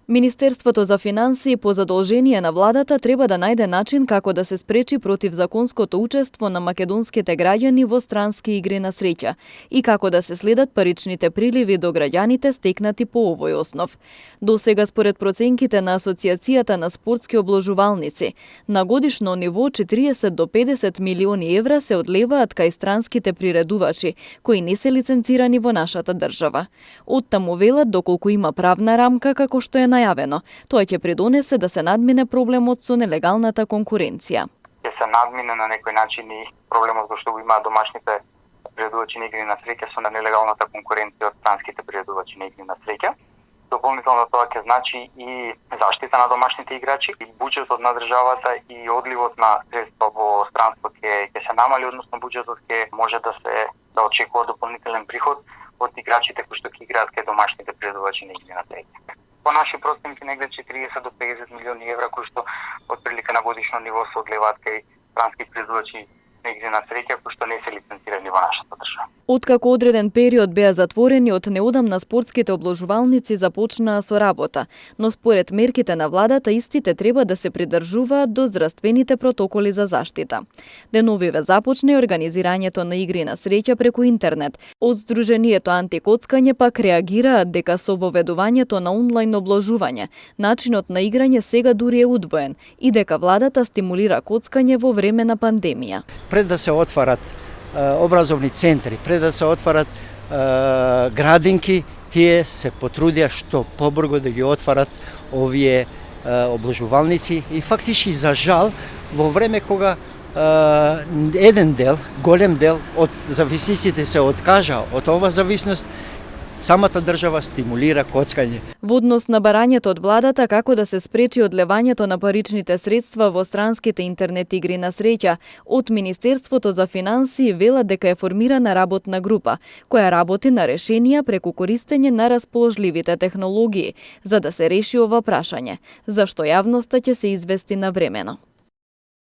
Министерството за финансии по задолжение на владата треба да најде начин како да се спречи противзаконското учество на македонските граѓани во странски игри на среќа и како да се следат паричните приливи до граѓаните стекнати по овој основ. Досега според проценките на Асоцијацијата на спортски обложувалници, на годишно ниво 40 до 50 милиони евра се одлеваат кај странските приредувачи кои не се лиценцирани во нашата држава. Оттаму велат доколку има правна рамка како што е најавено, тоа ќе придонесе да се надмине проблемот со нелегалната конкуренција. Ќе се надмине на некој начин и проблемот кој што го имаат домашните приредувачи на игри на среќа со нелегалната конкуренција од странските приредувачи на игри на среќа. Дополнително тоа ќе значи и заштита на домашните играчи, и буџетот на државата и одливот на средства во странство ќе се намали, односно буџетот ќе може да очекува дополнителен приход од играчите кои што ќе играат кај домашните приредувачи на игри на среќа. По наши проценки негде 40 до 50 милиони евра кои што отприлика на годишно ниво се одлеваат кај странски приредувачи на игри на среќа кои што не се лиценцирани во нашата држава. Откако одреден период беа затворени, од неодамна спортските обложувалници започнаа со работа, но според мерките на владата истите треба да се придржуваат до здравствените протоколи за заштита. Деновиве започна и организирањето на игри на среќа преку интернет. Од Сдруженијето Антикоцкање пак реагираат дека со воведувањето на онлайн обложување, начинот на играње сега дури е удвоен и дека владата стимулира коцкање во време на пандемија. Пред да се отварат образовни центри, пред да се отварат градинки, тие се потрудија што побрзо да ги отварат овие обложувалници и фактички за жал во време кога еден дел, голем дел од зависниците се откажа од ова зависност, самата држава стимулира коцкање. Во однос на барањето од владата како да се спречи одлевањето на паричните средства во странските интернет игри на среќа, од Министерството за финансии велат дека е формирана работна група која работи на решенија преку користење на расположливите технологии за да се реши ова прашање, зашто јавноста ќе се извести навремено.